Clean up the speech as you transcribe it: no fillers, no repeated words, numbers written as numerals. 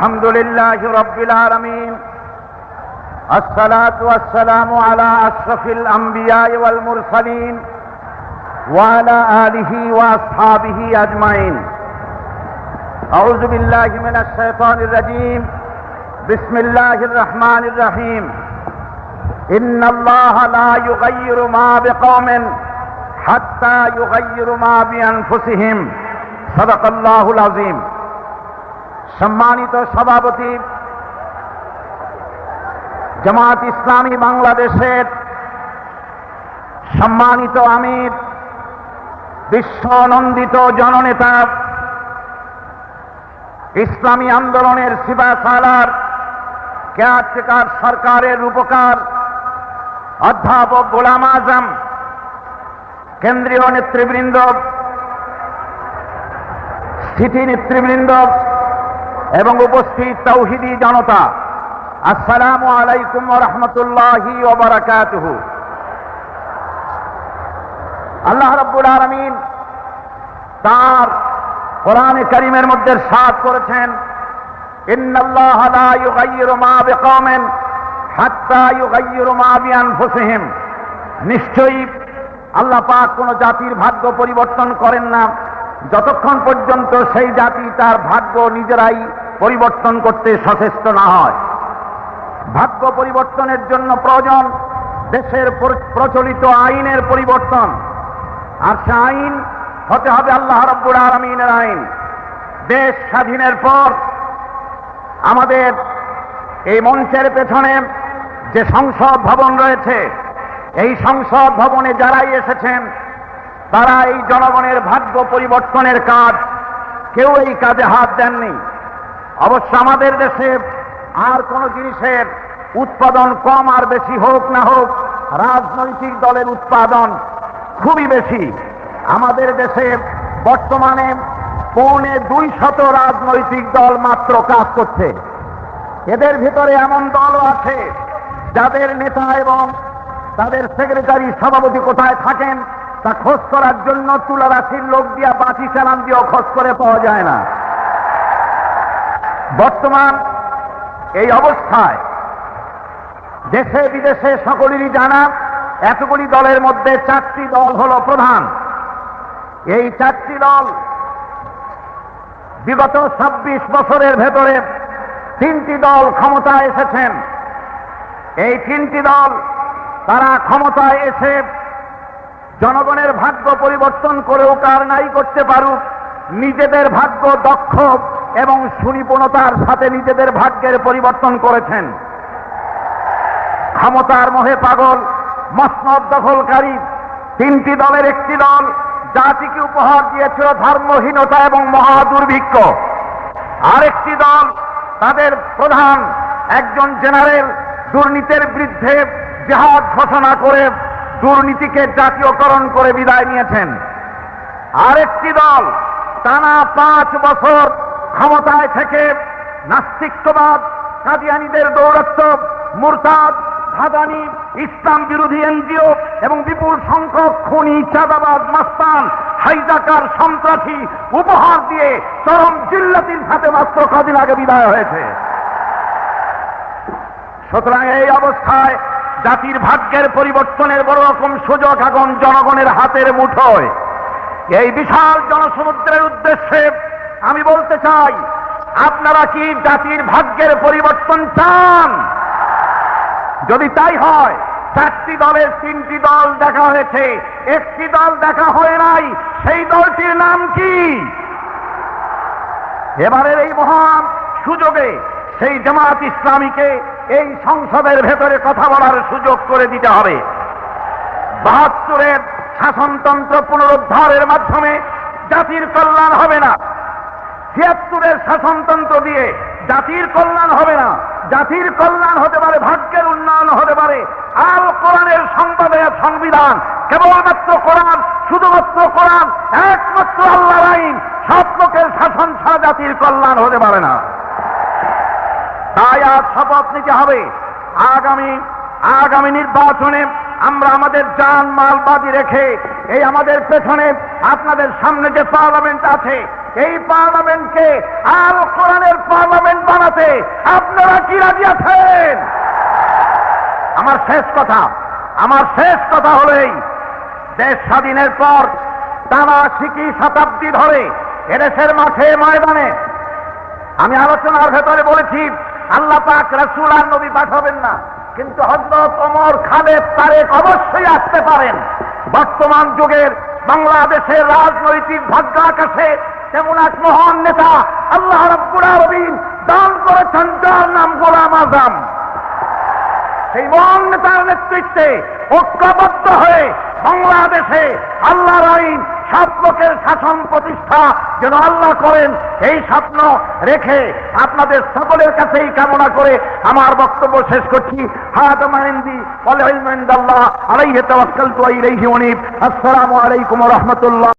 الحمد لله رب العالمين الصلاة والسلام على أشرف الأنبياء والمرسلين وعلى آله وأصحابه أجمعين. أعوذ بالله من الشيطان الرجيم. بسم الله الرحمن الرحيم. إن الله لا يغير ما بقوم حتى يغيروا ما بأنفسهم. صدق الله العظيم. সম্মানিত সভাপতি, জামাত ইসলামী বাংলাদেশের সম্মানিত আমির, বিশ্বনন্দিত জননেতা, ইসলামী আন্দোলনের সিপাহসালার কেয়ারটেকার সরকারের রূপকার অধ্যাপক গোলাম আজম, কেন্দ্রীয় নেতৃবৃন্দ, সিটি নেতৃবৃন্দ এবং উপস্থিত তাওহীদি জনতা, আসসালামু আলাইকুম ওয়া রাহমাতুল্লাহি ওয়া বারাকাতুহু। আল্লাহ রাব্বুল আলামিন তার কোরআনে কারীমের মধ্যে ইরশাদ করেছেন, ইন্নাল্লাহা লা ইউগাইয়িরু মা বিকওমিন হাত্তা ইউগাইয়িরু মা বিআনফুসিহিম। নিশ্চয়ই আল্লাহ পাক কোন জাতির ভাগ্য পরিবর্তন করেন না যতক্ষণ পর্যন্ত সেই জাতি তার ভাগ্য নিজেরাই পরিবর্তন করতে সচেষ্ট না হয়। ভাগ্য পরিবর্তনের জন্য প্রয়োজন দেশের প্রচলিত আইনের পরিবর্তন, আর সে আইন হতে হবে আল্লাহ রাব্বুল আলামিনের আইন। দেশ স্বাধীনের পর আমাদের এই মঞ্চের পেছনে যে সংসদ ভবন রয়েছে, এই সংসদ ভবনে যারাই এসেছেন তারা এই জনগণের ভাগ্য পরিবর্তনের কাজ, কেউ এই কাজে হাত দেননি। অবশ্য আমাদের দেশে আর কোন জিনিসের উৎপাদন কম আর বেশি হোক না হোক, রাজনৈতিক দলের উৎপাদন খুবই বেশি। আমাদের দেশে বর্তমানে 250 রাজনৈতিক দল মাত্র কাজ করছে। এদের ভিতরে এমন দলও আছে যাদের নেতা এবং তাদের সেক্রেটারি, সভাপতি কোথায় থাকেন তা খোঁজ করার জন্য তুলারাশির লোক দিয়া, বাঁচি চালান দিয়েও খোঁজ করে পাওয়া যায় না। বর্তমান এই অবস্থায় দেশে বিদেশে সকলেরই জানা, এতগুলি দলের মধ্যে 4টি দল হল প্রধান। এই 4টি দল বিগত 26 বছরের ভেতরে 3টি দল ক্ষমতায় এসেছেন। এই 3টি দল তারা ক্ষমতায় এসে জনগণের ভাগ্য পরিবর্তন করেও কার নাই করতে পারুক, নিজেদের ভাগ্য দক্ষ এবং সুনিপুণতার সাথে নিজেদের ভাগ্যের পরিবর্তন করেছেন। ক্ষমতার মোহে পাগল, মসনদ দখলকারী 3টি দলের একটি দল জাতিকে উপহার দিয়েছিল ধর্মহীনতা এবং মহা দুর্ভিক্ষ। আরেকটি দল, তাদের প্রধান একজন জেনারেল, দুর্নীতির বিরুদ্ধে জিহাদ ঘোষণা করে দুর্নীতিকে জাতীয়করণ করে বিদায় নিয়েছেন। আরেকটি দল টানা 5 বছর ক্ষমতায় থেকে নাস্তিকবাদ, কাদিয়ানীদের দৌরাত্ম্য, মুরতাদ, ভাদানি, ইসলাম বিরোধী এনজিও এবং বিপুল সংখ্যক খুনি, চাঁদাবাজ, মাস্তান, হাইজাকার, সন্ত্রাসী উপহার দিয়ে চরম জিল্লাতির সাথে মাত্র কদিন আগে বিদায় হয়েছে। সুতরাং এই অবস্থায় জাতির ভাগ্যের পরিবর্তনের বড় রকম সুযোগ এখন জনগণের হাতের মুঠোয়। এই বিশাল জনসমুদ্রের উদ্দেশ্যে আমি বলতে চাই, আপনারা কি জাতির ভাগ্যের পরিবর্তন চান? যদি তাই হয়, 4টি দলের 3টি দল দেখা হয়েছে, একটি দল দেখা হয় নাই। সেই দলটির নাম কি? এবারের এই মহান সুযোগে সেই জামাত ইসলামীকে এই সংসদের ভেতরে কথা বলার সুযোগ করে দিতে হবে। 72-এর শাসনতন্ত্র পুনরুদ্ধারের মাধ্যমে জাতির কল্যাণ হবে না। 76-এর শাসনতন্ত্র দিয়ে জাতির কল্যাণ হবে না। জাতির কল্যাণ হতে পারে, ভাগ্যের উন্নয়ন হতে পারে আল কোরআনের সংবিধান, কেবলমাত্র কোরআন, শুধুমাত্র কোরআন, একমাত্র আল্লাহর আইন। সব লোকের শাসন ছাড়া জাতির কল্যাণ হতে পারে না। তাই আজ শপথ নিতে হবে, আগামী নির্বাচনে আমরা আমাদের জান মাল বাজি রেখে এই আমাদের পেছনে আপনাদের সামনে যে পার্লামেন্ট আছে এই পার্লামেন্টকে আল কোরআনের পার্লামেন্ট বানাতে আপনারা কি রাজি আছেন? আমার শেষ কথা হলো এই, দেশ স্বাধীনের পর টানা 60 শতাব্দী ধরে এদেশের মাঠে ময়দানে আমি আলোচনার ভেতরে বলেছি আল্লাহ পাক রাসূল আর নবী পাঠাবেন না, কিন্তু হযরত ওমর, খালেদ, তারেক অবশ্যই আসতে পারেন। বর্তমান যুগের বাংলাদেশের রাজনৈতিক ভাগ্যাকাশে তেমন এক মহান নেতা আল্লাহ রাব্বুল আলামিন দান করেছেন, যার নাম গোলাম আযম। সেই মহান নেতার নেতৃত্বে ঐক্যবদ্ধ হয়ে বাংলাদেশে আল্লাহর আইন, সব লোকের শাসন প্রতিষ্ঠা যেন আল্লাহ করেন, এই স্বপ্ন রেখে আপনাদের সকলের কাছেই কামনা করে আমার বক্তব্য শেষ করছি। হাদা মা ইনদি ওয়াল ইলমু ইনদাল্লাহ আলাইহি তাওয়াক্কালতু ওয়া ইলাইহি উনীব। আসসালামু আলাইকুম ওয়া রাহমাতুল্লাহ।